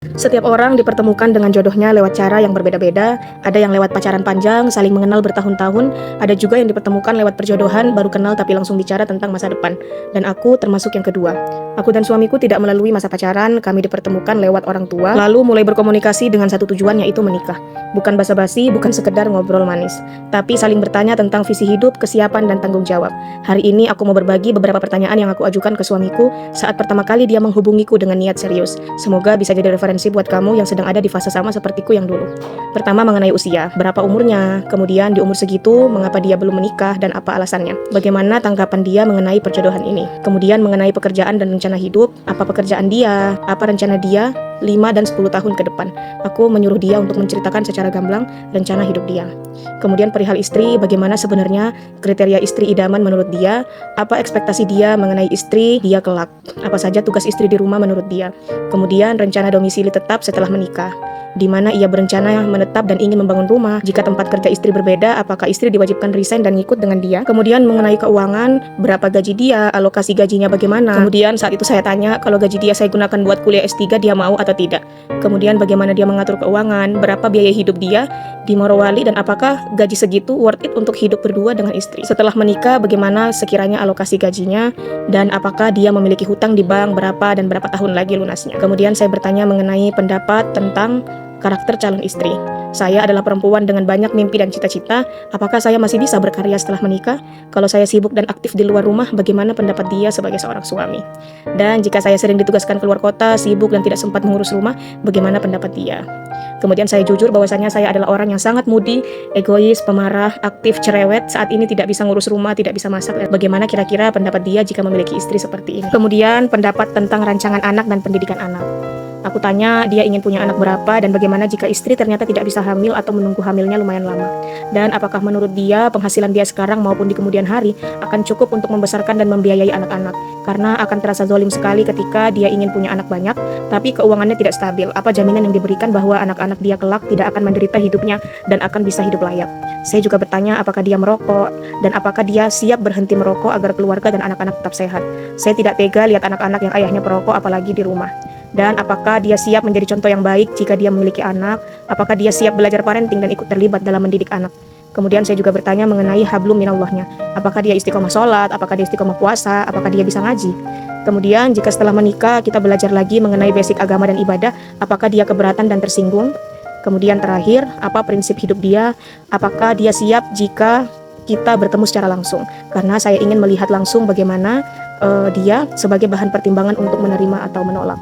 Setiap orang dipertemukan dengan jodohnya lewat cara yang berbeda-beda. Ada yang lewat pacaran panjang, saling mengenal bertahun-tahun. Ada juga yang dipertemukan lewat perjodohan, baru kenal tapi langsung bicara tentang masa depan. Dan aku termasuk yang kedua. Aku dan suamiku tidak melalui masa pacaran, kami dipertemukan lewat orang tua, lalu mulai berkomunikasi dengan satu tujuan, yaitu menikah. Bukan basa-basi, bukan sekedar ngobrol manis, tapi saling bertanya tentang visi hidup, kesiapan, dan tanggung jawab. Hari ini aku mau berbagi beberapa pertanyaan yang aku ajukan ke suamiku saat pertama kali dia menghubungiku dengan niat serius. Semoga bisa jadi referensi buat kamu yang sedang ada di fase sama sepertiku yang dulu. Pertama, mengenai usia, berapa umurnya, kemudian di umur segitu, mengapa dia belum menikah dan apa alasannya, bagaimana tanggapan dia mengenai perjodohan ini, kemudian mengenai pekerjaan dan rencana hidup, apa pekerjaan dia, apa rencana dia 5 dan 10 tahun ke depan. Aku menyuruh dia untuk menceritakan secara gamblang rencana hidup dia. Kemudian perihal istri, bagaimana sebenarnya kriteria istri idaman menurut dia, apa ekspektasi dia mengenai istri dia kelak, apa saja tugas istri di rumah menurut dia. Kemudian rencana domisili tetap setelah menikah, di mana ia berencana menetap dan ingin membangun rumah. Jika tempat kerja istri berbeda, apakah istri diwajibkan resign dan ngikut dengan dia? Kemudian mengenai keuangan, berapa gaji dia, alokasi gajinya bagaimana. Kemudian saat itu saya tanya, kalau gaji dia saya gunakan buat kuliah S3, dia mau atau tidak. Kemudian bagaimana dia mengatur keuangan, berapa biaya hidup dia di Morowali, dan apakah gaji segitu worth it untuk hidup berdua dengan istri. Setelah menikah, bagaimana sekiranya alokasi gajinya, dan apakah dia memiliki hutang di bank berapa dan berapa tahun lagi lunasnya. Kemudian saya bertanya mengenai pendapat tentang karakter calon istri. Saya adalah perempuan dengan banyak mimpi dan cita-cita. Apakah saya masih bisa berkarya setelah menikah? Kalau saya sibuk dan aktif di luar rumah, bagaimana pendapat dia sebagai seorang suami? Dan jika saya sering ditugaskan keluar kota, sibuk dan tidak sempat mengurus rumah, bagaimana pendapat dia? Kemudian saya jujur bahwasanya saya adalah orang yang sangat moody, egois, pemarah, aktif, cerewet. Saat ini tidak bisa ngurus rumah, tidak bisa masak. Bagaimana kira-kira pendapat dia jika memiliki istri seperti ini? Kemudian pendapat tentang rancangan anak dan pendidikan anak. Aku tanya dia ingin punya anak berapa dan bagaimana jika istri ternyata tidak bisa hamil atau menunggu hamilnya lumayan lama. Dan apakah menurut dia penghasilan dia sekarang maupun di kemudian hari akan cukup untuk membesarkan dan membiayai anak-anak. Karena akan terasa zalim sekali ketika dia ingin punya anak banyak tapi keuangannya tidak stabil. Apa jaminan yang diberikan bahwa anak-anak dia kelak tidak akan menderita hidupnya dan akan bisa hidup layak? Saya juga bertanya apakah dia merokok dan apakah dia siap berhenti merokok agar keluarga dan anak-anak tetap sehat. Saya tidak tega lihat anak-anak yang ayahnya perokok apalagi di rumah. Dan apakah dia siap menjadi contoh yang baik jika dia memiliki anak? Apakah dia siap belajar parenting dan ikut terlibat dalam mendidik anak? Kemudian saya juga bertanya mengenai hablum minallahnya. Apakah dia istiqomah sholat? Apakah dia istiqomah puasa? Apakah dia bisa ngaji? Kemudian jika setelah menikah kita belajar lagi mengenai basic agama dan ibadah, apakah dia keberatan dan tersinggung? Kemudian terakhir, apa prinsip hidup dia? Apakah dia siap jika kita bertemu secara langsung? Karena saya ingin melihat langsung bagaimana dia sebagai bahan pertimbangan untuk menerima atau menolak.